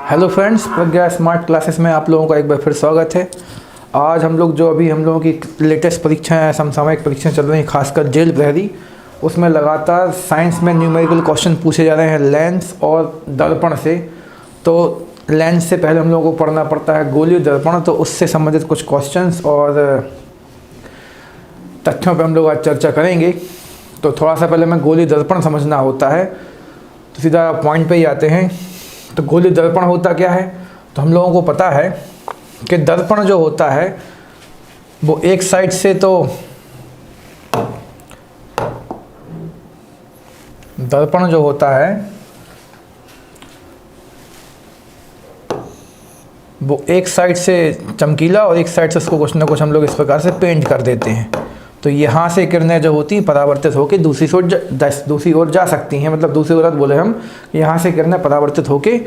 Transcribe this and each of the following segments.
Hello friends, प्रज्ञा smart classes में आप लोगों का एक बार फिर स्वागत है। आज हम लोगों की लेटेस्ट परीक्षाएं समसामयिक परीक्षाएं चल रही हैं, खासकर जेल प्रहरी, उसमें लगातार साइंस में न्यूमेरिकल क्वेश्चन पूछे जा रहे हैं लेंस और दर्पण से। तो लेंस से पहले हम लोगों को पढ़ना पड़ता है गोलीय दर्पण, तो उससे संबंधित कुछ क्वेश्चंस और तथ्यों पर हम लोग आज चर्चा करेंगे। तो थोड़ा सा पहले मैं गोलीय दर्पण समझना होता है, तो सीधा पॉइंट पे ही आते हैं। तो गोलीय दर्पण होता क्या है? तो हम लोगों को पता है कि दर्पण जो होता है वो एक साइड से दर्पण जो होता है वो एक साइड से चमकीला और एक साइड से उसको कुछ ना कुछ हम लोग इस प्रकार से पेंट कर देते हैं। तो यहाँ से किरणें जो होती हैं परावर्तित होकर दूसरी ओर जा सकती हैं, मतलब दूसरी ओर बोले हम, यहाँ से किरणें परावर्तित होकर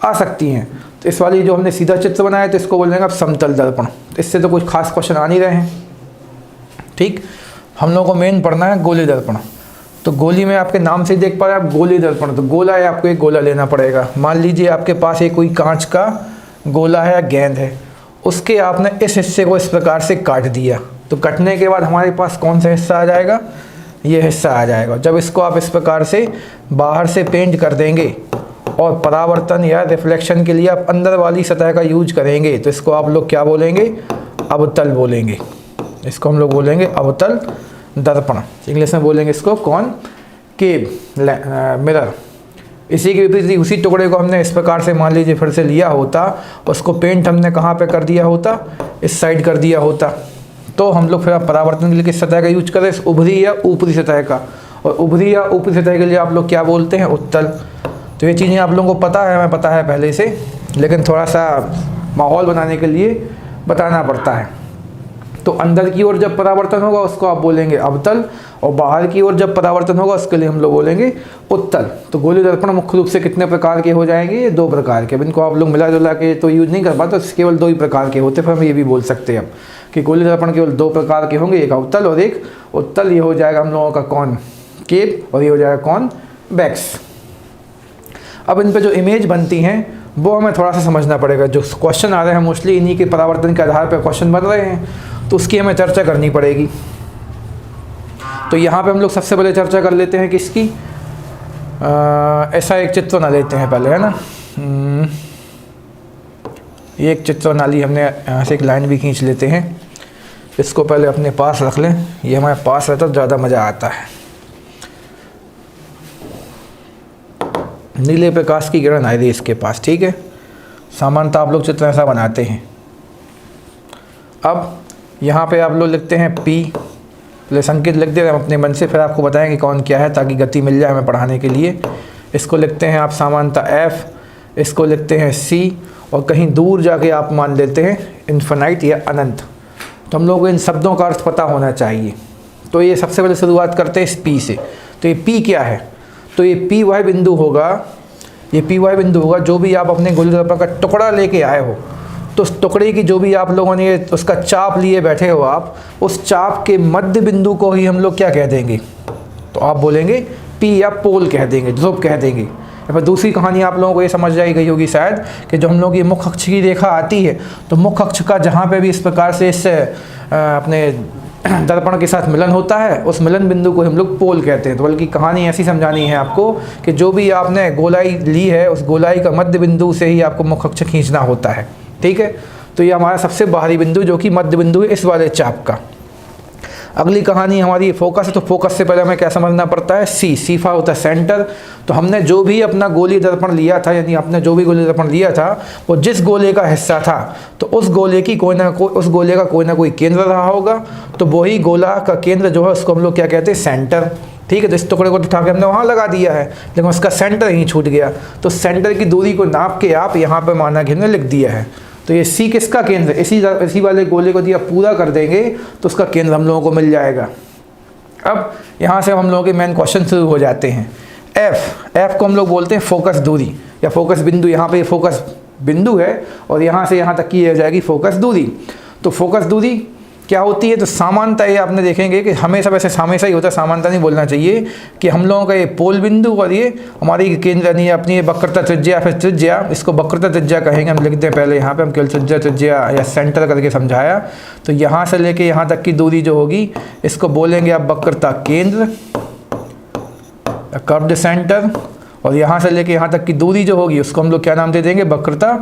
आ सकती हैं। तो इस वाली जो हमने सीधा चित्र बनाया तो इसको बोलेंगे आप समतल दर्पण। तो इससे तो कुछ खास क्वेश्चन आ नहीं रहे हैं। ठीक, हम लोगों को मेन पढ़ना है गोलीय दर्पण। तो गोली में आपके नाम से देख पा रहे हैं आप गोलीय दर्पण, तो गोला है, आपको एक गोला लेना पड़ेगा। मान लीजिए आपके पास एक कोई कांच का गोला है या गेंद है, उसके आपने इस हिस्से को इस प्रकार से काट दिया। तो कटने के बाद हमारे पास कौन सा हिस्सा आ जाएगा? ये हिस्सा आ जाएगा। जब इसको आप इस प्रकार से बाहर से पेंट कर देंगे और परावर्तन या रिफ्लेक्शन के लिए आप अंदर वाली सतह का यूज करेंगे, तो इसको आप लोग क्या बोलेंगे? अवतल बोलेंगे। इसको हम लोग बोलेंगे अवतल दर्पण। इंग्लिश में बोलेंगे इसको कॉनकेव मिरर। इसी के विपरीत उसी टुकड़े को हमने इस प्रकार से मान लीजिए फिर से लिया होता, उसको पेंट हमने कहाँ पे कर दिया होता? इस साइड कर दिया होता। तो हम लोग फिर परावर्तन के लिए किस सतह का यूज करें? उभरी या ऊपरी सतह का। और उभरी या ऊपरी सतह के लिए आप लोग क्या बोलते हैं? उत्तल। तो ये चीज़ें आप लोगों को पता है, हमें पता है पहले से, लेकिन थोड़ा सा माहौल बनाने के लिए बताना पड़ता है। तो अंदर की ओर जब परावर्तन होगा उसको आप बोलेंगे अवतल, और बाहर की ओर जब परावर्तन होगा उसके लिए हम लोग बोलेंगे उत्तल। तो गोलीय दर्पण मुख्य रूप से कितने प्रकार के हो जाएंगे? ये 2 प्रकार के। अब इनको आप लोग मिला जुला के तो यूज नहीं कर पाते, तो केवल 2 ही प्रकार के होते। फिर हम ये भी बोल सकते हैं अब कि गोलीय दर्पण केवल 2 प्रकार के होंगे, एक अवतल और एक उत्तल। ये हो जाएगा हम लोगों का कॉनकेव और ये हो जाएगा कॉनवेक्स। अब इन पे जो इमेज बनती हैं वो हमें थोड़ा सा समझना पड़ेगा। जो क्वेश्चन आ रहे हैं मोस्टली इन्हीं के परावर्तन के आधार पर क्वेश्चन बन रहे हैं, तो उसकी हमें चर्चा करनी पड़ेगी। तो यहाँ पे हम लोग सबसे पहले चर्चा कर लेते हैं किसकी? ऐसा एक चित्र बना लेते हैं पहले, है ना। ये एक चित्र बना ली हमने, यहाँ से एक लाइन भी खींच लेते हैं। इसको पहले अपने पास रख लें, ये हमारे पास रहता तो ज़्यादा मज़ा आता है। नीले प्रकाश की किरण आई थी इसके पास, ठीक है। सामान्यतः आप लोग चित्र ऐसा बनाते हैं। अब यहाँ पे आप लोग लिखते हैं P, पहले संकेत लिख दे रहे हैं अपने मन से, फिर आपको बताएंगे कौन क्या है ताकि गति मिल जाए हमें पढ़ाने के लिए। इसको लिखते हैं आप सामान्यतः F, इसको लिखते हैं C, और कहीं दूर जाके आप मान लेते हैं इन्फिनाइट या अनंत। तो हम लोगों को इन शब्दों का अर्थ पता होना चाहिए। तो ये सबसे पहले शुरुआत करते हैं इस P से। तो ये P क्या है? तो ये P वह बिंदु होगा, ये P वह बिंदु होगा जो भी आप अपने गोलीय दर्पण का टुकड़ा लेके आए हो, तो उस टुकड़े की जो भी आप लोगों ने उसका चाप लिए बैठे हो आप, उस चाप के मध्य बिंदु को ही हम लोग क्या कह देंगे? तो आप बोलेंगे P या पोल कह देंगे, ध्रुव कह देंगे। या फिर दूसरी कहानी आप लोगों को ये समझ आई गई होगी शायद कि जो हम लोग की मुख्य अक्ष की रेखा आती है, तो मुख्य अक्ष का जहाँ पे भी इस प्रकार से इस अपने दर्पण के साथ मिलन होता है, उस मिलन बिंदु को हम लोग पोल कहते हैं। तो बल्कि कहानी ऐसी समझानी है आपको कि जो भी आपने गोलाई ली है उस गोलाई का मध्य बिंदु से ही आपको मुख्य अक्ष खींचना होता है, ठीक है। तो ये हमारा सबसे बाहरी बिंदु जो कि मध्य बिंदु है इस वाले चाप का। अगली कहानी हमारी फोकस है। तो फोकस से पहले हमें क्या समझना पड़ता है? सी फॉर होता है सेंटर। तो हमने जो भी अपना गोलीय दर्पण लिया था, यानी आपने जो भी गोलीय दर्पण लिया था वो जिस गोले का हिस्सा था, तो उस गोले का कोई ना कोई केंद्र रहा होगा। तो वही गोला का केंद्र जो है उसको हम लोग क्या कहते हैं? सेंटर, ठीक है। तो इस टुकड़े को उठा के हमने वहाँ लगा दिया है, लेकिन उसका सेंटर ही छूट गया। तो सेंटर की दूरी को नाप के आप यहाँ पर माना कि हमने लिख दिया है। तो ये C किसका केंद्र? इसी वाले गोले को दिया पूरा कर देंगे तो उसका केंद्र हम लोगों को मिल जाएगा। अब यहाँ से हम लोगों के मेन क्वेश्चन शुरू हो जाते हैं। F को हम लोग बोलते हैं फोकस दूरी या फोकस बिंदु। यहाँ पे फोकस बिंदु है और यहाँ से यहाँ तक की हो जाएगी फोकस दूरी। तो फोकस दूरी क्या होती है, तो समानता ये आपने देखेंगे कि हमेशा वैसे हमेशा ही होता है, समानता नहीं बोलना चाहिए, कि हम लोगों का ये पोल बिंदु और ये हमारी केंद्र नहीं अपनी ये वक्रता त्रिज्या, फिर त्रिज्या, इसको वक्रता त्रिज्या कहेंगे, हम लिखते हैं पहले यहाँ पे, हम केवल त्रिज्या या सेंटर करके समझाया। तो यहाँ से लेके यहाँ तक की दूरी जो होगी इसको बोलेंगे आप वक्रता केंद्र, कर्व्ड सेंटर, और यहाँ से लेके यहाँ तक की दूरी जो होगी उसको हम लोग क्या नाम दे देंगे, वक्रता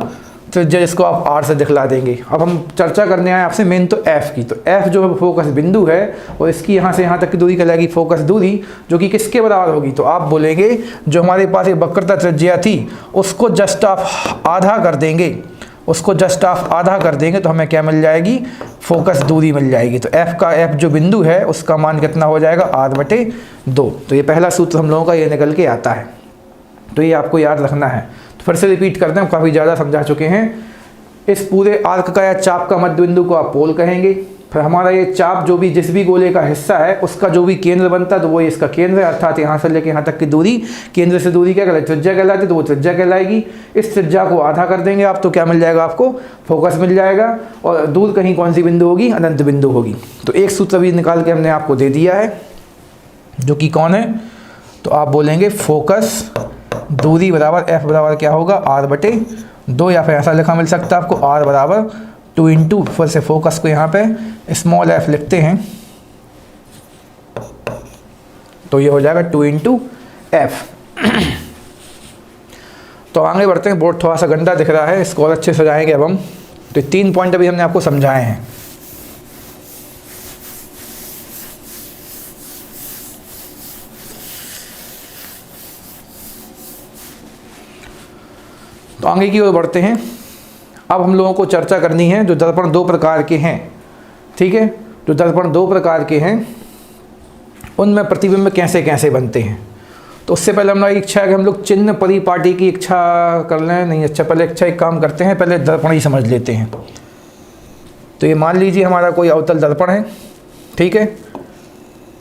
त्रिज्या, जिसको आप आर से दिखला देंगे। अब हम चर्चा करने आए आपसे मेन तो एफ की, तो एफ जो है फोकस बिंदु है और इसकी यहाँ से यहाँ तक की दूरी कहलाएगी फोकस दूरी, जो कि किसके बराबर होगी, तो आप बोलेंगे जो हमारे पास ये वक्रता त्रिज्या थी उसको जस्ट आप आधा कर देंगे, उसको जस्ट आप आधा कर देंगे तो हमें क्या मिल जाएगी, फोकस दूरी मिल जाएगी। तो एफ जो बिंदु है उसका मान कितना हो जाएगा, r/2। तो ये पहला सूत्र हम लोगों का ये निकल के आता है, तो ये आपको याद रखना है। तो फिर से रिपीट करते हैं, काफ़ी ज़्यादा समझा चुके हैं। इस पूरे आर्क का या चाप का मध्य बिंदु को आप पोल कहेंगे। फिर हमारा ये चाप जो भी जिस भी गोले का हिस्सा है उसका जो भी केंद्र बनता है तो वो इसका केंद्र है, अर्थात यहाँ से लेके यहाँ तक की दूरी, केंद्र से दूरी क्या कहलाती है, त्रिज्या कहलाती है, तो वो त्रिज्या कहलाएगी। इस त्रिज्या को आधा कर देंगे आप तो क्या मिल जाएगा, आपको फोकस मिल जाएगा। और दूर कहीं कौन सी बिंदु होगी, अनंत बिंदु होगी। तो एक सूत्र भी निकाल के हमने आपको दे दिया है, जो कि कौन है, तो आप बोलेंगे फोकस दूरी बराबर एफ बराबर क्या होगा, r/2, या फिर ऐसा लिखा मिल सकता है आपको r बराबर 2 इंटू, फिर से फोकस को यहाँ पे स्मॉल f लिखते हैं तो ये हो जाएगा 2 इंटू एफ। तो आगे बढ़ते हैं, बोर्ड थोड़ा सा गंदा दिख रहा है, इसको और अच्छे से सजाएंगे अब हम। तो 3 पॉइंट अभी हमने आपको समझाए हैं। तो आगे की ओर बढ़ते हैं। अब हम लोगों को चर्चा करनी है जो दर्पण 2 प्रकार के हैं, ठीक है, जो दर्पण 2 प्रकार के हैं उनमें प्रतिबिंब कैसे कैसे बनते हैं। तो उससे पहले हमारी इच्छा है कि हम लोग चिन्ह परिपाटी की इच्छा कर लें, नहीं अच्छा पहले इच्छा एक काम करते हैं, पहले दर्पण ही समझ लेते हैं। तो ये मान लीजिए हमारा कोई अवतल दर्पण है, ठीक है,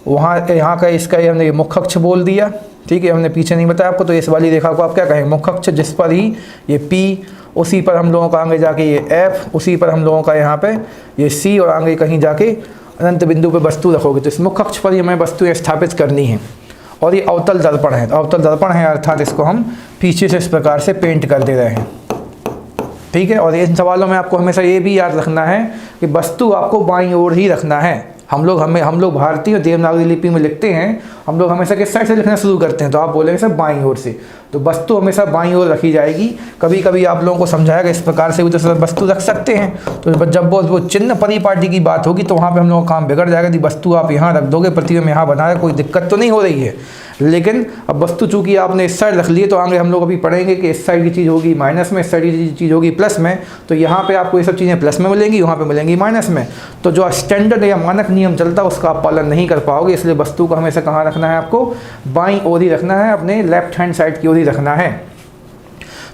वहाँ यहाँ का इसका ये हमने मुख्य अक्ष बोल दिया, ठीक है, हमने पीछे नहीं बताया आपको। तो इस वाली रेखा को आप क्या कहेंगे, मुख्य अक्ष, जिस पर ही ये P, उसी पर हम लोगों का आगे जाके ये F, उसी पर हम लोगों का यहाँ पे ये C, और आगे कहीं जाके अनंत बिंदु पे वस्तु रखोगे। तो इस मुख्य अक्ष पर ही हमें वस्तु स्थापित करनी है और ये अवतल दर्पण है। तो अवतल दर्पण है अर्थात इसको हम पीछे से इस प्रकार से पेंट कर दे रहे हैं, ठीक है। और इन सवालों में आपको हमेशा ये भी याद रखना है कि वस्तु आपको बाईं ओर ही रखना है। हम लोग भारतीय और देवनागरी लिपि में लिखते हैं, हम लोग हमेशा किस साइड से लिखना शुरू करते हैं, तो आप बोलेंगे सर बाईं ओर से। तो वस्तु हमेशा बाईं ओर रखी जाएगी। कभी कभी आप लोगों को समझाएगा इस प्रकार से भी तो सर वस्तु रख सकते हैं। तो जब वो चिन्ह परिपाटी की बात होगी तो वहाँ पे हम लोगों का काम बिगड़ जाएगा। यदि वस्तु आप यहाँ रख दोगे, प्रतिबिंब यहाँ बना रहे, कोई दिक्कत तो नहीं हो रही है, लेकिन अब वस्तु चूंकि आपने इस साइड रख ली है तो आगे हम लोग अभी पढ़ेंगे कि इस साइड की चीज़ होगी माइनस में, इस साइड की चीज़ होगी प्लस में। तो यहाँ पे आपको ये सब चीज़ें प्लस में मिलेंगी, वहाँ पे मिलेंगी माइनस में। तो जो स्टैंडर्ड या मानक नियम चलता है उसका आप पालन नहीं कर पाओगे। इसलिए वस्तु को हमेशा कहाँ रखना है, आपको बाईं ओर ही रखना है, अपने लेफ्ट हैंड साइड की ओर ही रखना है।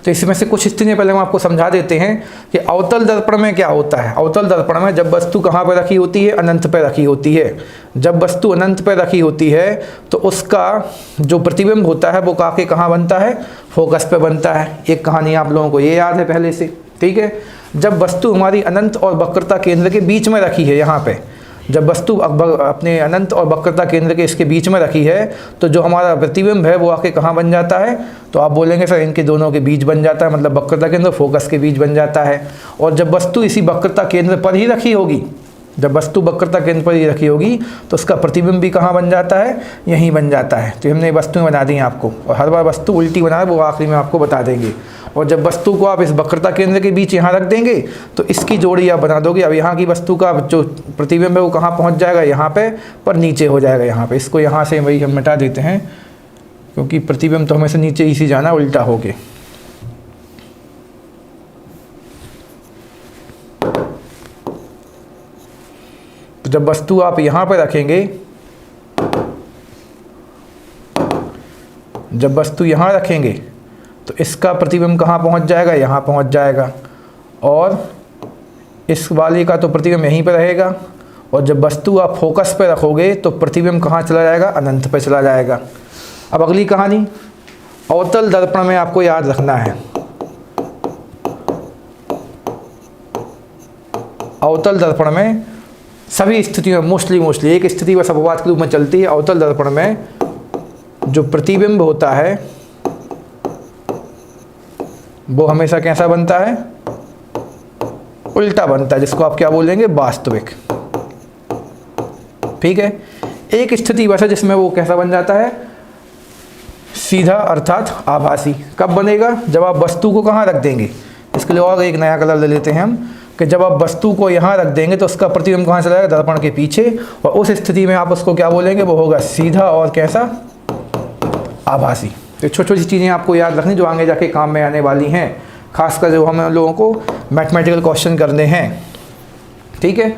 तो इसमें से कुछ स्थितियाँ पहले हम आपको समझा देते हैं कि अवतल दर्पण में क्या होता है। अवतल दर्पण में जब वस्तु कहाँ पर रखी होती है, अनंत पर रखी होती है। जब वस्तु अनंत पर रखी होती है तो उसका जो प्रतिबिंब होता है वो काके कहाँ बनता है, फोकस पे बनता है। एक कहानी आप लोगों को ये याद है पहले से, ठीक है। जब वस्तु हमारी अनंत और वक्रता केंद्र के बीच में रखी है, यहाँ पे जब वस्तु अपने अनंत और वक्रता केंद्र के इसके बीच में रखी है तो जो हमारा प्रतिबिंब है वो आके कहाँ बन जाता है, तो आप बोलेंगे सर इनके दोनों के बीच बन जाता है, मतलब वक्रता केंद्र फोकस के बीच बन जाता है। और जब वस्तु इसी वक्रता केंद्र पर ही रखी होगी, जब वस्तु वक्रता केंद्र पर ही रखी होगी तो उसका प्रतिबिंब भी कहाँ बन जाता है, यहीं बन जाता है। तो हमने वस्तुएं बना दी हैं आपको, और हर बार वस्तु उल्टी बना है वो आखिरी में आपको बता देंगे। और जब वस्तु को आप इस वक्रता केंद्र के बीच यहाँ रख देंगे तो इसकी जोड़ी आप बना दोगे। अब यहाँ की वस्तु का जो प्रतिबिंब है वो कहाँ पहुँच जाएगा, यहाँ पे, पर नीचे हो जाएगा यहाँ पे। इसको यहाँ से वही हम मिटा देते हैं क्योंकि प्रतिबिंब तो हमेशा नीचे इसी जाना उल्टा होके। तो जब वस्तु आप यहाँ पे रखेंगे, जब वस्तु यहाँ रखेंगे तो इसका प्रतिबिंब कहाँ पहुँच जाएगा, यहाँ पहुँच जाएगा। और इस वाले का तो प्रतिबिंब यहीं पे रहेगा। और जब वस्तु आप फोकस पे रखोगे तो प्रतिबिंब कहाँ चला जाएगा, अनंत पे चला जाएगा। अब अगली कहानी, अवतल दर्पण में आपको याद रखना है, अवतल दर्पण में सभी स्थितियों में मोस्टली एक स्थिति बस अपवाद के रूप में चलती है। अवतल दर्पण में जो प्रतिबिंब होता है वो हमेशा कैसा बनता है? उल्टा बनता है, जिसको आप क्या बोलेंगे? वास्तविक। ठीक है। एक स्थिति बस है जिसमें वो कैसा बन जाता है? सीधा अर्थात आभासी। कब बनेगा? जब आप वस्तु को कहाँ रख देंगे। इसके लिए और एक नया कलर ले लेते हैं हम कि जब आप वस्तु को यहाँ रख देंगे तो उसका प्रतिबिंब कहाँ चला जाएगा? दर्पण के पीछे। और उस स्थिति में आप उसको क्या बोलेंगे? वो होगा सीधा और कैसा? आभासी। तो छोटी छोटी चीज़ें आपको याद रखनी जो आगे जाके काम में आने वाली हैं, खासकर जो हम लोगों को मैथमेटिकल क्वेश्चन करने हैं। ठीक है।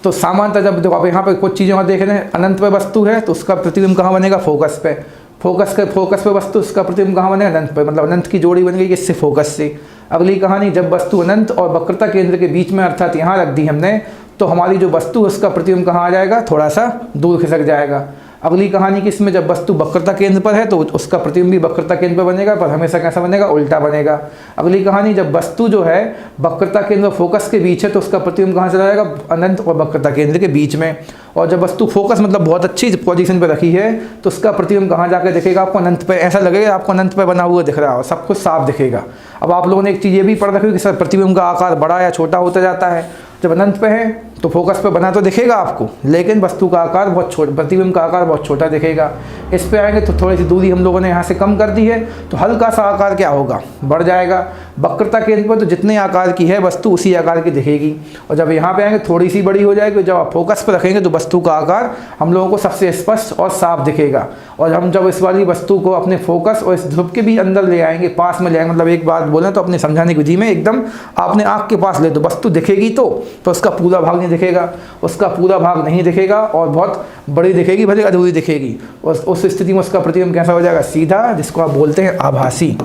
तो सामान्यतः जब आप यहाँ पे कुछ चीज़ों का देख रहे हैं, अनंत पे वस्तु है तो उसका प्रतिबिंब कहाँ बनेगा? फोकस पे। फोकस पे वस्तु, उसका प्रतिबिंब कहाँ बनेगा? अनंत पे। मतलब अनंत की जोड़ी बन गई किससे? फोकस से। अगली कहानी, जब वस्तु अनंत और वक्रता केंद्र के बीच में अर्थात यहाँ रख दी हमने, तो हमारी जो वस्तु है उसका प्रतिबिंब कहाँ आ जाएगा? थोड़ा सा दूर खिसक जाएगा। अगली कहानी किसमें? जब वस्तु वक्रता केंद्र पर है तो उसका प्रतिबिंब भी वक्रता केंद्र पर बनेगा, पर हमेशा कैसा बनेगा? उल्टा बनेगा। अगली कहानी, जब वस्तु जो है वक्रता केंद्र और फोकस के बीच है तो उसका प्रतिबिंब कहाँ चला जाएगा? अनंत और वक्रता केंद्र के बीच में। और जब वस्तु फोकस मतलब बहुत अच्छी पोजीशन पर रखी है तो उसका प्रतिबिंब कहाँ जाकर दिखेगा? आपको अनंत पे। ऐसा लगेगा आपको अनंत पे बना हुआ दिख रहा हो, सब कुछ साफ दिखेगा। अब आप लोगों ने एक चीज़ ये भी पढ़ रखी है कि सर प्रतिबिंब का आकार बड़ा या छोटा होता जाता है। जब अनंत पे है तो फोकस पे बना तो दिखेगा आपको, लेकिन वस्तु का आकार बहुत छोटा, प्रतिबिंब का आकार बहुत छोटा दिखेगा। इस पे आएंगे तो थोड़ी सी दूरी हम लोगों ने यहाँ से कम कर दी है तो हल्का सा आकार क्या होगा? बढ़ जाएगा। वक्रता केंद्र पर तो जितने आकार की है वस्तु उसी आकार की दिखेगी। और जब यहाँ पे आएंगे थोड़ी सी बड़ी हो जाएगी। जब आप फोकस पर रखेंगे तो वस्तु का आकार हम लोगों को सबसे स्पष्ट और साफ दिखेगा। और हम जब इस वाली वस्तु को अपने फोकस और इस ध्रुव के भी अंदर ले आएंगे, पास में ले आएंगे, मतलब एक बात बोलें तो अपने समझाने की विधि में एकदम आपने आँख के पास ले, तो वस्तु दिखेगी तो उसका पूरा भाग नहीं दिखेगा, उसका पूरा भाग नहीं दिखेगा और बहुत बड़ी दिखेगी, भले अधूरी दिखेगी। और उस स्थिति में उसका प्रतिबिंब कैसा हो जाएगा? सीधा, जिसको आप बोलते हैं आभासी।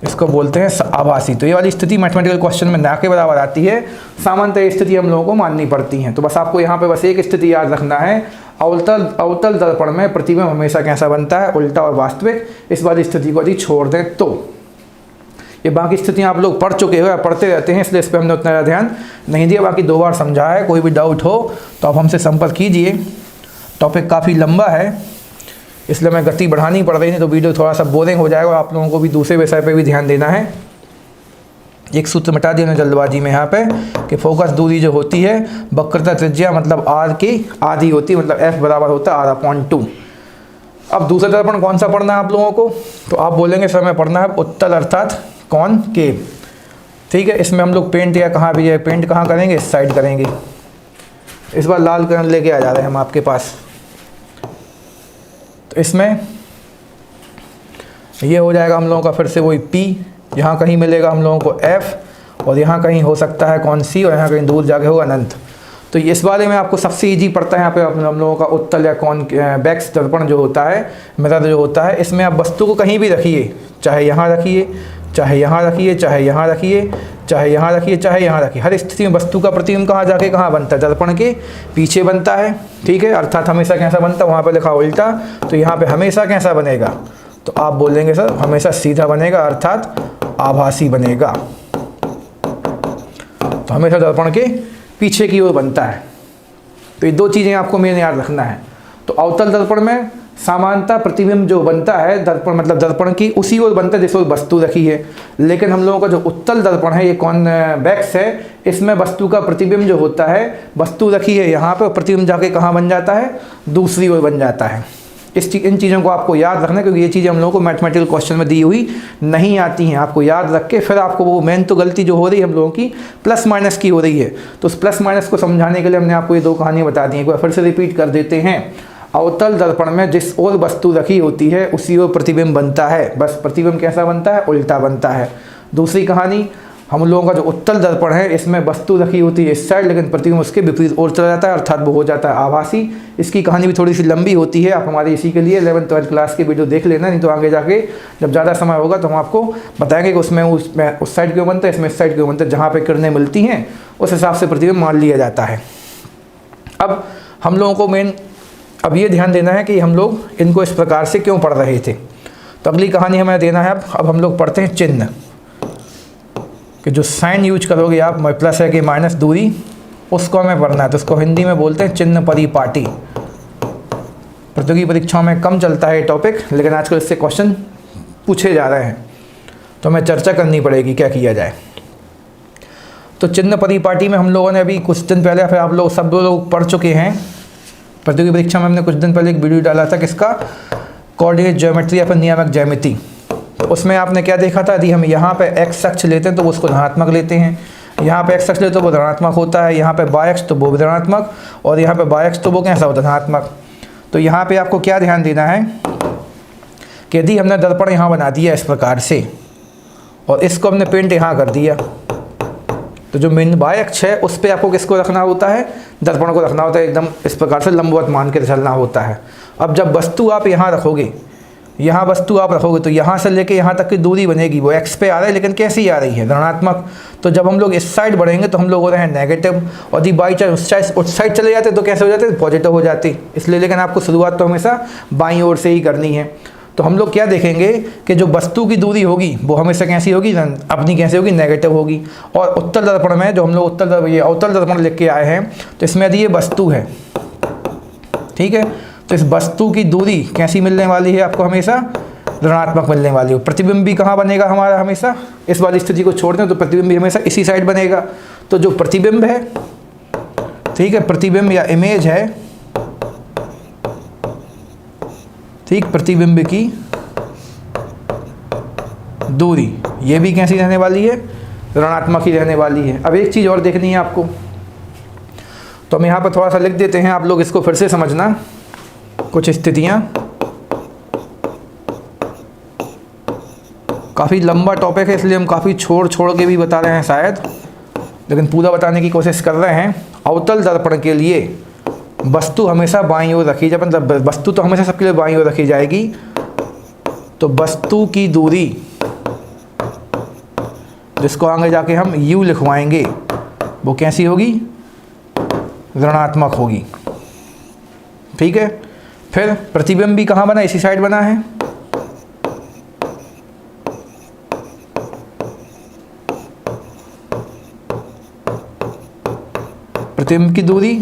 इसको बोलते हैं आभासी। तो ये वाली स्थिति मैथमेटिकल क्वेश्चन में ना के बराबर आती है। सामान्यतः स्थिति हम लोगों को माननी पड़ती हैं। तो बस आपको यहाँ पे बस एक स्थिति याद रखना है, अवतल दर्पण में प्रतिबिंब हमेशा कैसा बनता है? उल्टा और वास्तविक। इस वाली स्थिति को यदि छोड़ दें तो ये बाकी स्थितियाँ आप लोग पढ़ चुके हो या पढ़ते रहते हैं, इसलिए इस पर हमने उतना ध्यान नहीं दिया। बाकी 2 बार समझा है। कोई भी डाउट हो तो आप हमसे संपर्क कीजिए। टॉपिक काफ़ी लंबा है इसलिए मैं गति बढ़ानी पड़ रही है, तो वीडियो थोड़ा सा बोरिंग हो जाएगा और आप लोगों को भी दूसरे विषय पे भी ध्यान देना है। एक सूत्र मिटा दिया मैंने जल्दबाजी में यहाँ पे कि फोकस दूरी जो होती है वक्रता त्रिज्या मतलब आर की आधी होती है, मतलब एफ बराबर होता है r/2। अब दूसरा दर्पण कौन सा पढ़ना है आप लोगों को? तो आप बोलेंगे सर मैं पढ़ना है उत्तल अर्थात कॉनकेव। ठीक है। इसमें हम लोग पेंट या कहाँ भी है, पेंट कहाँ करेंगे? इस साइड करेंगे। इस बार लाल कलर लेके आ जा रहे हैं हम आपके पास। तो इसमें ये हो जाएगा हम लोगों का फिर से वही P, यहाँ कहीं मिलेगा हम लोगों को F, और यहाँ कहीं हो सकता है कौन सी, और यहाँ कहीं दूर जाके होगा अनंत। तो इस बारे में आपको सबसे इजी पड़ता है यहाँ पे हम लोगों का उत्तल या कॉन्वेक्स दर्पण जो होता है, मिरर जो होता है, इसमें आप वस्तु को कहीं भी रखिए, चाहे यहाँ रखिए, चाहे यहाँ रखिए, चाहे यहाँ रखिए, चाहे यहाँ रखिए, चाहे यहाँ रखिए, हर स्थिति में वस्तु का प्रतिबिंब कहाँ जाके कहाँ बनता है? दर्पण के पीछे बनता है। ठीक है। अर्थात हमेशा कैसा बनता है? वहाँ पे लिखा उल्टा, तो यहाँ पे हमेशा कैसा बनेगा? तो आप बोलेंगे सर हमेशा सीधा बनेगा अर्थात आभासी बनेगा। तो हमेशा दर्पण के पीछे की ओर बनता है। तो ये 2 चीज़ें आपको मेन याद रखना है। तो अवतल दर्पण में सामान्यतः प्रतिबिंब जो बनता है दर्पण मतलब दर्पण की उसी ओर बनता है जिस ओर वस्तु रखी है। लेकिन हम लोगों का जो उत्तल दर्पण है, ये कॉन्वेक्स है, इसमें वस्तु का प्रतिबिंब जो होता है, वस्तु रखी है यहाँ पे, प्रतिबिंब जाके कहाँ बन जाता है? दूसरी ओर बन जाता है। इन चीज़ों को आपको याद रखना है क्योंकि ये चीज़ें हम लोगों को मैथमेटिकल क्वेश्चन में दी हुई नहीं आती हैं। आपको याद रख के फिर आपको वो मेन तो गलती जो हो रही है हम लोगों की प्लस माइनस की हो रही है, तो उस प्लस माइनस को समझाने के लिए हमने आपको ये 2 कहानियाँ बता दी हैं। एक बार फिर से रिपीट कर देते हैं। अवतल दर्पण में जिस ओर वस्तु रखी होती है उसी ओर प्रतिबिंब बनता है। बस प्रतिबिंब कैसा बनता है? उल्टा बनता है। दूसरी कहानी, हम लोगों का जो उत्तल दर्पण है इसमें वस्तु रखी होती है इस साइड, लेकिन प्रतिबिंब उसके विपरीत ओर चला जाता है, अर्थात वो हो जाता है आभासी। इसकी कहानी भी थोड़ी सी लंबी होती है, आप हमारे इसी के लिए 11th 12th क्लास के वीडियो देख लेना, नहीं तो आगे जाके जब ज़्यादा समय होगा तो हम आपको बताएंगे कि उसमें उस साइड क्यों बनता है, इसमें इस साइड क्यों बनता है। जहाँ पर किरणें मिलती हैं उस हिसाब से प्रतिबिंब मान लिया जाता है। अब हम लोगों को मेन अब ये ध्यान देना है कि हम लोग इनको इस प्रकार से क्यों पढ़ रहे थे। तो अगली कहानी हमें देना है। अब हम लोग पढ़ते हैं चिन्ह, कि जो साइन यूज करोगे आप, प्लस है कि माइनस दूरी उसको हमें पढ़ना है। तो उसको हिंदी में बोलते हैं चिन्ह परिपाटी। प्रतियोगी परीक्षाओं में कम चलता है ये टॉपिक, लेकिन आजकल इससे क्वेश्चन पूछे जा रहे हैं, तो हमें चर्चा करनी पड़ेगी क्या किया जाए। तो चिन्ह परिपाटी में हम लोगों ने अभी कुछ दिन पहले, फिर आप लोग सब लोग पढ़ चुके हैं। प्रतियोगी परीक्षा में हमने कुछ दिन पहले एक वीडियो डाला था किसका, कोऑर्डिनेट ज्योमेट्री या फिर नियामक ज्यामिति। तो उसमें आपने क्या देखा था, यदि हम यहाँ पे एक्स अक्ष लेते हैं तो उसको धनात्मक लेते हैं, यहाँ पे एक्स अक्ष लेते तो वो धनात्मक होता है, यहाँ पे वाई अक्ष तो वो भी धनात्मक, और यहाँ पे वाई अक्ष तो वो कैसा होता है, धनात्मक। तो यहाँ पे आपको क्या ध्यान देना है कि यदि हमने दर्पण यहाँ बना दिया इस प्रकार से और इसको हमने पेंट यहाँ कर दिया, तो जो मेन वाई अक्ष है उस पर आपको किसको रखना होता है, दर्पण को रखना होता है, एकदम इस प्रकार से लंबवत मान के चलना होता है। अब जब वस्तु आप यहाँ रखोगे, यहाँ वस्तु आप रखोगे, तो यहाँ से लेके यहाँ तक की दूरी बनेगी, वो एक्स पे आ रहा है, लेकिन कैसी आ रही है, धनात्मक। तो जब हम लोग इस साइड बढ़ेंगे तो हम लोग हो रहे हैं नेगेटिव, और यदि बाई चांस उस साइड चले जाते तो कैसे हो जाते, पॉजिटिव हो जाती। इसलिए लेकिन आपको शुरुआत तो हमेशा बाईं ओर से ही करनी है। तो हम लोग क्या देखेंगे कि जो वस्तु की दूरी होगी वो हमेशा कैसी होगी, अपनी कैसी होगी, नेगेटिव होगी। और उत्तल दर्पण में जो हम लोग ये अवतल दर्पण लिख के आए हैं, तो इसमें यदि ये वस्तु है, ठीक है, तो इस वस्तु की दूरी कैसी मिलने वाली है आपको, हमेशा ऋणात्मक मिलने वाली हो। प्रतिबिंब भी कहाँ बनेगा हमारा, हमेशा इस वाली स्थिति को छोड़ दें तो प्रतिबिंब भी हमेशा इसी साइड बनेगा। तो जो प्रतिबिंब है, ठीक है, प्रतिबिंब या इमेज है, ठीक, प्रतिबिंब की दूरी ये भी कैसी रहने वाली है, ऋणात्मक ही रहने वाली है। अब एक चीज़ और देखनी है आपको, तो हम यहाँ पर थोड़ा सा लिख देते हैं, आप लोग इसको फिर से समझना। कुछ स्थितियाँ, काफ़ी लंबा टॉपिक है इसलिए हम काफ़ी छोड़ के भी बता रहे हैं शायद, लेकिन पूरा बताने की कोशिश कर रहे हैं। अवतल दर्पण के लिए वस्तु हमेशा बाईं ओर रखी जाए, मतलब वस्तु तो हमेशा सबके लिए बाईं ओर रखी जाएगी। तो वस्तु की दूरी, जिसको आगे जाके हम यू लिखवाएंगे, वो कैसी होगी, ऋणात्मक होगी, ठीक है। फिर प्रतिबिंब भी कहाँ बना, इसी साइड बना है। प्रतिबिंब की दूरी,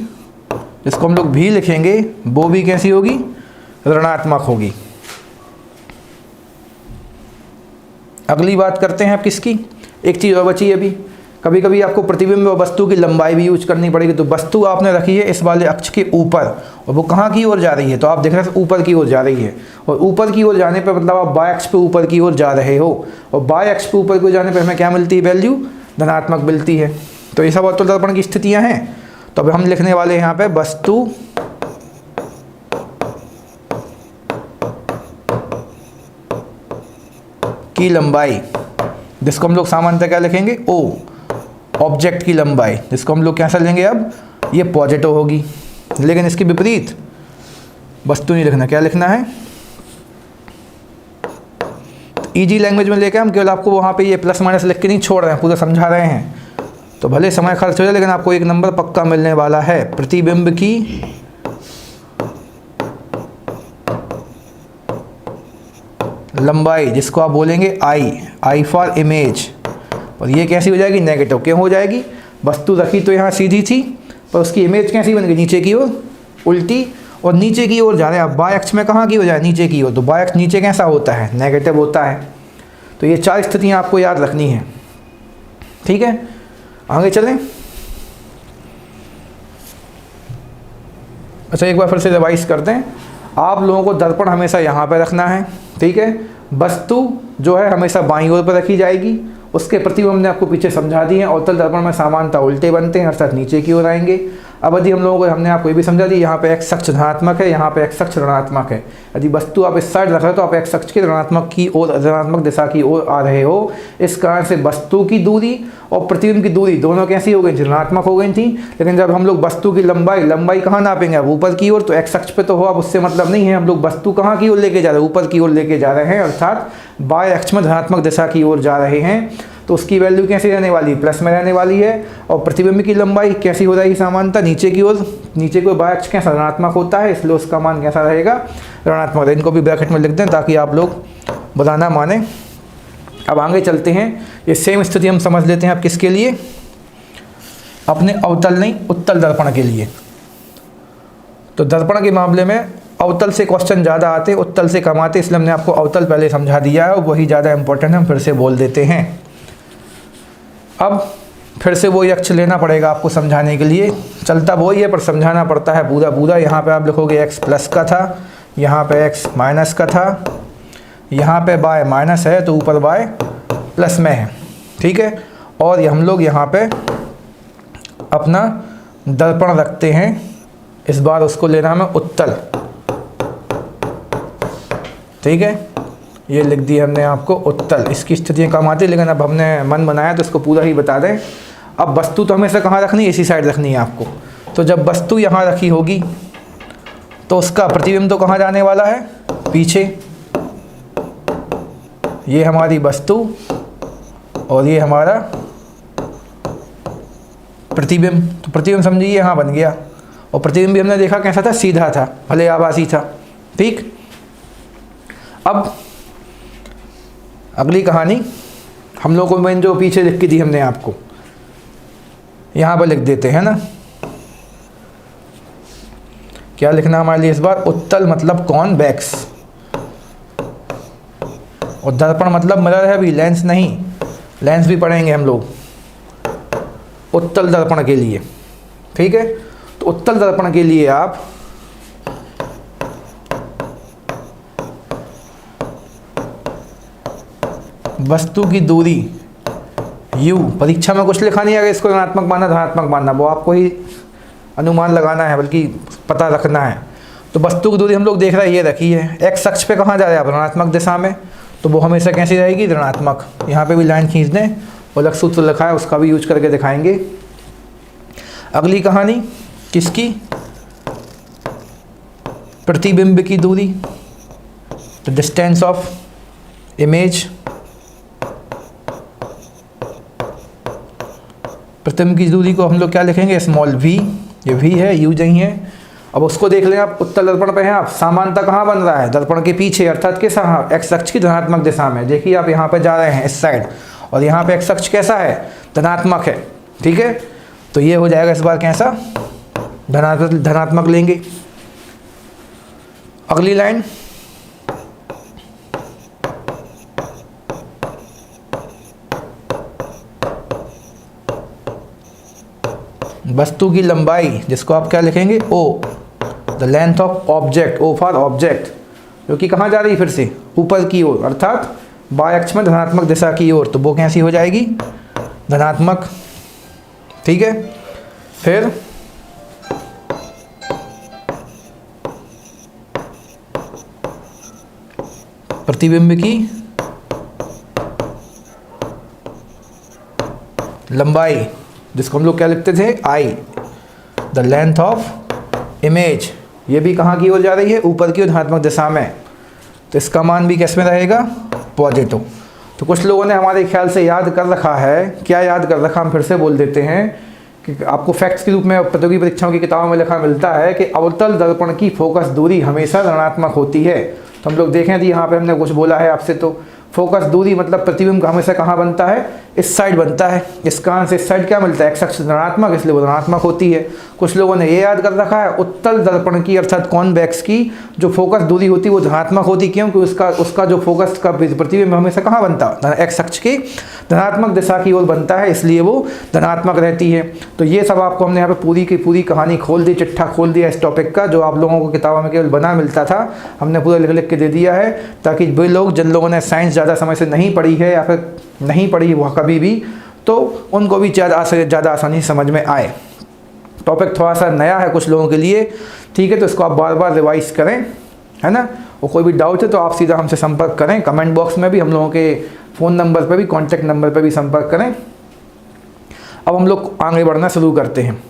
जिसको हम लोग भी लिखेंगे, वो भी कैसी होगी, ऋणात्मक होगी। अगली बात करते हैं आप किसकी, एक चीज़ और बची है अभी। कभी कभी आपको प्रतिबिंब और वस्तु की लंबाई भी यूज करनी पड़ेगी। तो वस्तु आपने रखी है इस वाले अक्ष के ऊपर, और वो कहाँ की ओर जा रही है, तो आप देख रहे हैं ऊपर की ओर जा रही है। और ऊपर की ओर जाने पर मतलब आप वाई अक्ष पे ऊपर की ओर जा रहे हो, और वाई अक्ष पे ऊपर की ओर जाने पर हमें क्या मिलती है, वैल्यू धनात्मक मिलती है। तो ये सब अवतल दर्पण की स्थितियाँ हैं। तो अब हम लिखने वाले हैं यहाँ पे वस्तु की लंबाई, जिसको हम लोग सामान्यतः क्या लिखेंगे, ओ। ऑब्जेक्ट की लंबाई, जिसको हम लोग कैसा लेंगे, अब ये पॉजिटिव होगी। लेकिन इसके विपरीत वस्तु नहीं लिखना, क्या लिखना है, इजी लैंग्वेज में लेके हम केवल आपको वहाँ पे ये प्लस माइनस लिख के नहीं छोड़ रहे हैं, पूरा समझा रहे हैं। तो भले समय खर्च हो जाए, लेकिन आपको एक नंबर पक्का मिलने वाला है। प्रतिबिंब की लंबाई, जिसको आप बोलेंगे आई फॉर इमेज, और ये कैसी हो जाएगी, नेगेटिव। क्यों हो जाएगी, वस्तु रखी तो यहाँ सीधी थी, पर उसकी इमेज कैसी बन गई, नीचे की ओर उल्टी, और नीचे की ओर जा रहे हैं। अब वाई अक्ष में कहाँ की हो जाए, नीचे की ओर। तो वाई अक्ष नीचे कैसा होता है, नेगेटिव होता है। तो ये 4 स्थितियाँ आपको याद रखनी है, ठीक है। आगे चलें। अच्छा, एक बार फिर से रिवाइज करते हैं। आप लोगों को दर्पण हमेशा यहाँ पर रखना है, ठीक है। वस्तु जो है हमेशा बाईं ओर पर रखी जाएगी। उसके प्रतिबिंब हमने आपको पीछे समझा दिए हैं। अवतल दर्पण में सामान्यतः उल्टे बनते हैं, अर्थात नीचे की ओर आएंगे। अब यदि हम लोगों को, हमने आपको ये भी समझा दी, यहाँ पे एक्स अक्ष धनात्मक है, यहाँ पे एक्स अक्ष ऋणात्मक है। यदि वस्तु आप इस साइड रख रहे हो तो आप एक्स अक्ष के ऋणात्मक की ओर, ऋणात्मक दिशा की ओर आ रहे हो। इस कारण से वस्तु की दूरी और प्रतिबिंब की दूरी दोनों कैसी हो गई थी, ऋणात्मक हो गई थी। लेकिन जब हम लोग वस्तु की लंबाई कहाँ नापेंगे, अब ऊपर की ओर। तो एक्स अक्ष पे तो हो, अब उससे मतलब नहीं है। हम लोग वस्तु कहाँ की ओर लेके जा रहे हैं, ऊपर की ओर लेके जा रहे हैं, अर्थात वाई अक्ष में धनात्मक दिशा की ओर जा रहे हैं। तो उसकी वैल्यू कैसी रहने वाली, प्लस में रहने वाली है। और प्रतिबिंब की लंबाई कैसी हो जाएगी, सामान्यतः नीचे की ओर। नीचे को वाई अक्ष कैसा, ऋणात्मक होता है, इसलिए उसका मान कैसा रहेगा, ऋणात्मक। इनको भी ब्रैकेट में लिख दें ताकि आप लोग बताना माने। अब आगे चलते हैं। ये सेम स्थिति हम समझ लेते हैं अब किसके लिए, अपने अवतल नहीं उत्तल दर्पण के लिए। तो दर्पण के मामले में अवतल से क्वेश्चन ज़्यादा आते, उत्तल से कम आते, इसलिए हमने आपको अवतल पहले समझा दिया है और वही ज़्यादा इंपॉर्टेंट हम फिर से बोल देते हैं। अब फिर से वही अक्ष लेना पड़ेगा आपको समझाने के लिए, चलता वही है पर समझाना पड़ता है पूरा पूरा। यहाँ पे आप लिखोगे x प्लस का था, यहाँ पे x माइनस का था, यहाँ पे y माइनस है तो ऊपर y प्लस में है, ठीक है। और ये हम लोग यहाँ पे अपना दर्पण रखते हैं, इस बार उसको लेना हमें उत्तल, ठीक है। ये लिख दिया हमने आपको उत्तल। इसकी स्थितियाँ कम आती, लेकिन अब हमने मन बनाया तो इसको पूरा ही बता दें। अब वस्तु तो हमेशा कहाँ रखनी है, इसी साइड रखनी है आपको। तो जब वस्तु यहाँ रखी होगी तो उसका प्रतिबिंब तो कहाँ जाने वाला है, पीछे। ये हमारी वस्तु और ये हमारा प्रतिबिंब। तो प्रतिबिंब समझिए यहाँ बन गया, और प्रतिबिंब भी हमने देखा कैसा था, सीधा था, भले आभासी था, ठीक। अब अगली कहानी हम लोग को मैंने जो पीछे लिख के दी हमने आपको, यहाँ पर लिख देते हैं ना। क्या लिखना हमारे लिए इस बार, उत्तल मतलब कॉन्वेक्स, और दर्पण मतलब मिरर है, अभी लेंस नहीं, लेंस भी पढ़ेंगे हम लोग उत्तल दर्पण के लिए, ठीक है। तो उत्तल दर्पण के लिए आप वस्तु की दूरी u, परीक्षा में कुछ लिखा नहीं है इसको ऋणात्मक मानना धनात्मक मानना, वो आपको ही अनुमान लगाना है, बल्कि पता रखना है। तो वस्तु की दूरी हम लोग देख रहे हैं, ये रखी है, x अक्ष पे कहाँ जा रहे हैं आप, ऋणात्मक दिशा में, तो वो हमेशा कैसी रहेगी, ऋणात्मक। यहाँ पे भी लाइन खींच दें, और अलग सूत्र लिखा है उसका भी यूज करके दिखाएंगे। अगली कहानी किसकी, प्रतिबिंब की दूरी, द डिस्टेंस ऑफ इमेज। प्रतिबिंब की दूरी को हम लोग क्या लिखेंगे, स्मॉल v, ये v है, u नहीं है। अब उसको देख लें आप, उत्तल दर्पण पे हैं आप, समानता कहाँ बन रहा है, दर्पण के पीछे, अर्थात किस x अक्ष की धनात्मक दिशा में। देखिए आप यहाँ पे जा रहे हैं इस साइड, और यहाँ पे x अक्ष कैसा है, धनात्मक है, ठीक है। तो ये हो जाएगा इस बार कैसा, धनात्मक लेंगे। अगली लाइन, वस्तु की लंबाई, जिसको आप क्या लिखेंगे, o, the length of object, o for object, जो कि कहाँ जा रही है, फिर से ऊपर की ओर, अर्थात बाय अक्ष में धनात्मक दिशा की ओर, तो वो कैसी हो जाएगी, धनात्मक, ठीक है। फिर प्रतिबिंब की लंबाई, जिसको हम लोग क्या लिखते थे, I, the length of image, ये भी कहाँ की ओर जा रही है, ऊपर की ओर धनात्मक दिशा में, तो इसका मान भी किस में रहेगा, पॉजिटिव। तो कुछ लोगों ने हमारे ख्याल से याद कर रखा है, क्या याद कर रखा, हम फिर से बोल देते हैं कि आपको फैक्ट्स के रूप में प्रतियोगी परीक्षाओं की किताबों में लिखा मिलता है कि अवतल दर्पण की फोकस दूरी हमेशा ऋणात्मक होती है। तो हम लोग देखें, तो यहाँ पे हमने कुछ बोला है आपसे, तो फोकस दूरी मतलब प्रतिबिंब हमेशा कहाँ बनता है, इस साइड बनता है। इस कारण से इस साइड क्या मिलता है, x अक्ष ऋणात्मक, इसलिए वो ऋणात्मक होती है। कुछ लोगों ने ये याद कर रखा है, उत्तल दर्पण की अर्थात कॉन्वेक्स की जो फोकस दूरी होती है वो धनात्मक होती, क्यों, क्योंकि उसका जो फोकस का प्रतिबिंब हमेशा कहाँ बनता है, x अक्ष की धनात्मक दिशा की ओर बनता है, इसलिए वो धनात्मक रहती है। तो ये सब आपको हमने यहाँ पे पूरी की पूरी कहानी खोल दी, चिट्ठा खोल दिया इस टॉपिक का, जो आप लोगों को किताबों में केवल बना मिलता था, हमने पूरा लिख लिख के दे दिया है, ताकि वे लोग जिन लोगों ने साइंस ज़्यादा समय से नहीं पढ़ी है या फिर नहीं पढ़ी वह कभी भी, तो उनको भी ज़्यादा आसानी से समझ में आए। टॉपिक थोड़ा सा नया है कुछ लोगों के लिए, ठीक है, तो इसको आप बार बार रिवाइज करें, है ना। और कोई भी डाउट है तो आप सीधा हमसे संपर्क करें, कमेंट बॉक्स में भी हम लोगों के फ़ोन नंबर पर भी, कॉन्टैक्ट नंबर पर भी संपर्क करें। अब हम लोग आगे बढ़ना शुरू करते हैं।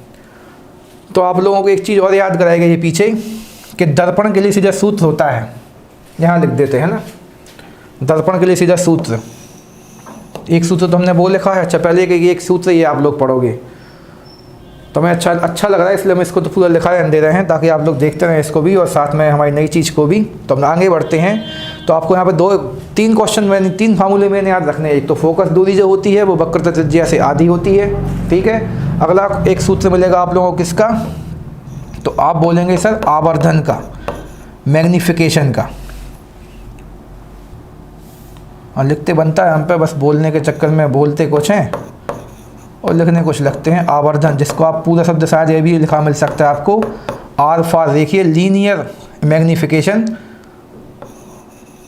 तो आप लोगों को एक चीज़ और याद कराएगा ये पीछे, कि दर्पण के लिए सीधा सूत्र होता है, यहाँ लिख देते हैं ना, दर्पण के लिए सीधा सूत्र, एक सूत्र तो हमने वो लिखा है, अच्छा पहले कि एक सूत्र ये आप लोग पढ़ोगे, तो हमें अच्छा लग रहा है, इसलिए हम इसको तो पूरा लिखा दे रहे हैं, ताकि आप लोग देखते रहें इसको भी और साथ में हमारी नई चीज़ को भी। तो हम आगे बढ़ते हैं। तो आपको यहाँ पे तीन क्वेश्चन मैंने, तीन फार्मूले मैंने याद रखने हैं। एक तो फोकस दूरी जो होती है वो वक्रता त्रिज्या से आधी होती है, ठीक है। अगला एक सूत्र मिलेगा आप लोगों को किसका, तो आप बोलेंगे सर आवर्धन का, मैग्निफिकेशन का। और लिखते बनता है हम पे, बस बोलने के चक्कर में बोलते कुछ हैं और लिखने कुछ लगते हैं। आवर्धन, जिसको आप पूरा शब्द शायद ये भी लिखा मिल सकता है आपको, आर फॉर देखिए लीनियर मैग्निफिकेशन,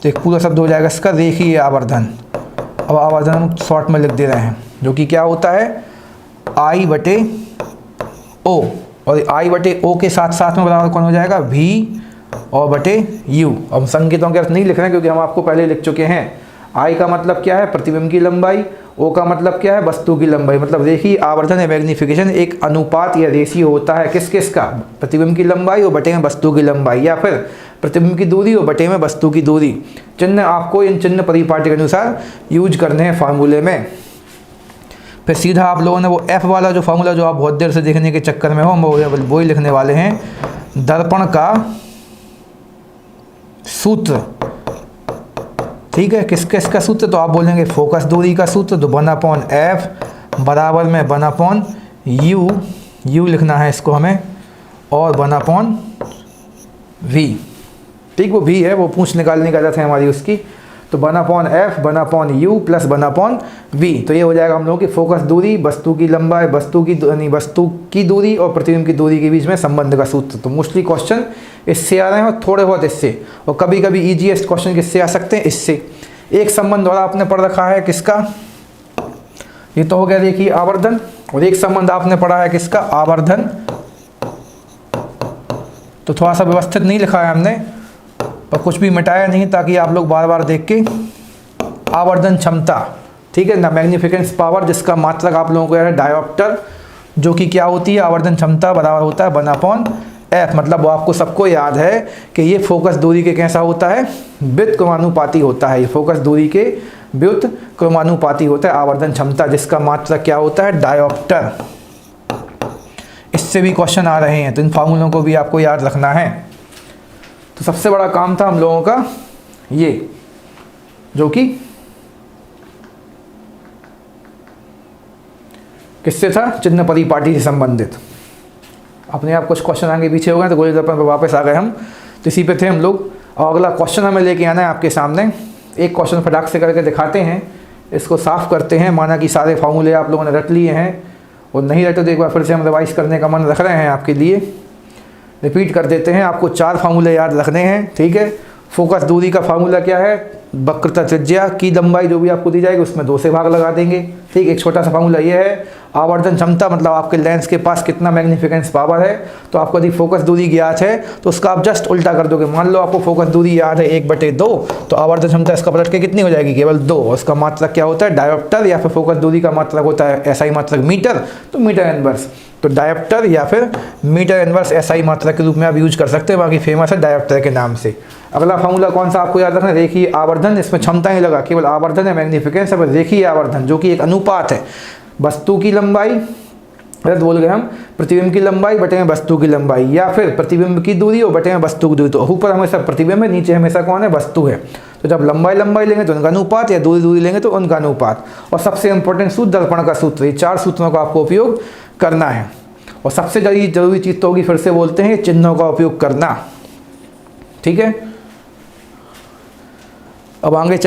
तो एक पूरा शब्द हो जाएगा इसका रेखीय आवर्धन। अब आवर्धन हम शॉर्ट में लिख दे रहे हैं, जो कि क्या होता है आई बटे ओ, और आई बटे ओ के साथ साथ में बराबर कौन हो जाएगा वी और बटे यू। अब संकेतों के अर्थ नहीं लिख रहे हैं क्योंकि हम आपको पहले लिख चुके हैं। आई का मतलब क्या है, प्रतिबिंब की लंबाई, ओ का मतलब क्या है, वस्तु की लंबाई। मतलब रेखीय आवर्धन या मैग्निफिकेशन एक अनुपात या रेशियो होता है किस किस का, प्रतिबिंब की लंबाई और बटे में वस्तु की लंबाई, या फिर प्रतिबिंब की दूरी और बटे में वस्तु की दूरी। चिन्ह आपको इन चिन्ह परिपाटी के अनुसार यूज करने हैं फार्मूले में। फिर सीधा आप लोगों ने वो एफ वाला जो फार्मूला जो आप बहुत देर से देखने के चक्कर में हो, हम वो ही लिखने वाले हैं, दर्पण का सूत्र। ठीक है, किस किस का सूत्र, तो आप बोलेंगे फोकस दूरी का सूत्र, तो 1/f बराबर में 1/u, u लिखना है इसको हमें, और 1/v। ठीक, वो v है, वो पूंछ निकालने की आदत है हमारी उसकी। तो 1/f 1/u प्लस 1/v, तो ये हो जाएगा हम लोगों की फोकस दूरी, वस्तु की लंबाई, वस्तु की दूरी और प्रतिबिंब की दूरी के बीच में संबंध का सूत्र। तो मोस्टली क्वेश्चन इससे आ रहे हैं और थोड़े बहुत इससे, और कभी कभी ईजीएस्ट क्वेश्चन किससे आ सकते हैं, इससे। एक संबंध और आपने पढ़ रखा है किसका, ये तो हो गया देखिए आवर्धन, और एक संबंध आपने पढ़ा है किसका, आवर्धन। तो थोड़ा सा व्यवस्थित नहीं लिखा है हमने, पर कुछ भी मिटाया नहीं ताकि आप लोग बार बार देख के। आवर्धन क्षमता, ठीक है ना, मैग्निफिकेंस पावर, जिसका मात्रक आप लोगों को याद है डायोप्टर, जो कि क्या होती है, आवर्धन क्षमता बराबर होता है 1/f। मतलब वो आपको सबको याद है कि ये फोकस दूरी के कैसा होता है, व्युत्क्रमानुपाती होता है। ये फोकस दूरी के व्युत्क्रमानुपाती होता है आवर्धन क्षमता, जिसका मात्रक क्या होता है, डायोप्टर। इससे भी क्वेश्चन आ रहे हैं, तो इन फार्मूलों को भी आपको याद रखना है। तो सबसे बड़ा काम था हम लोगों का ये, जो कि किससे था, चिन्ह परिपाटी से संबंधित। अपने आप कुछ क्वेश्चन आगे पीछे हो गए तो गोली दर्पण पर वापस आ गए हम, तो इसी पे थे हम लोग। और अगला क्वेश्चन हमें लेके आना है आपके सामने। एक क्वेश्चन फटाक से करके दिखाते हैं, इसको साफ करते हैं। माना कि सारे फार्मूले आप लोगों ने रट लिए हैं, और नहीं रटे तो एक बार फिर से हम रिवाइज करने का मन रख रहे हैं आपके लिए। रिपीट कर देते हैं, आपको 4 फार्मूले याद रखने हैं, ठीक है। फोकस दूरी का फार्मूला क्या है, वक्रता त्रिज्या की लंबाई जो भी आपको दी जाएगी उसमें 2 से भाग लगा देंगे, ठीक। एक छोटा सा फार्मूला ये है। आवर्धन क्षमता मतलब आपके लेंस के पास कितना मैग्निफिकेंस पावर है, तो आपको यदि फोकस दूरी ज्ञात है तो उसका आप जस्ट उल्टा कर दोगे। मान लो आपको फोकस दूरी याद है 1/2, तो आवर्धन क्षमता इसका पलट के कितनी हो जाएगी, केवल 2। उसका मात्रक क्या होता है, डायोप्टर, या फिर फोकस दूरी का मात्रक होता है एसआई मात्रक मीटर, तो मीटर इनवर्स। तो डायोप्टर या फिर मीटर इनवर्स एसआई मात्रक के रूप में आप यूज कर सकते हैं, बाकी फेमस है डायोप्टर के नाम से। अगला फार्मूला कौन सा आपको याद रखना है, रेखीय आवर्धन। इसमें क्षमता नहीं लगा, केवल आवर्धन है, मैग्निफिकेंस है, रेखीय आवर्धन, जो कि एक अनुपात है वस्तु की लंबाई, गलत बोल गए हम, प्रतिबिंब की लंबाई बटे में वस्तु की लंबाई, या फिर प्रतिबिंब की दूरी और बटे में वस्तु की दूरी। तो ऊपर हमेशा प्रतिबिंब है, नीचे हमेशा कौन है, वस्तु है। तो जब लंबाई लेंगे तो उनका अनुपात, या दूरी लेंगे तो उनका अनुपात। और सबसे इंपॉर्टेंट सूत्र दर्पण का सूत्र। ये 4 सूत्रों का आपको उपयोग करना है। और सबसे जरूरी चीज़ तो होगी, फिर से बोलते हैं, चिन्हों का उपयोग करना, ठीक है। अब आगे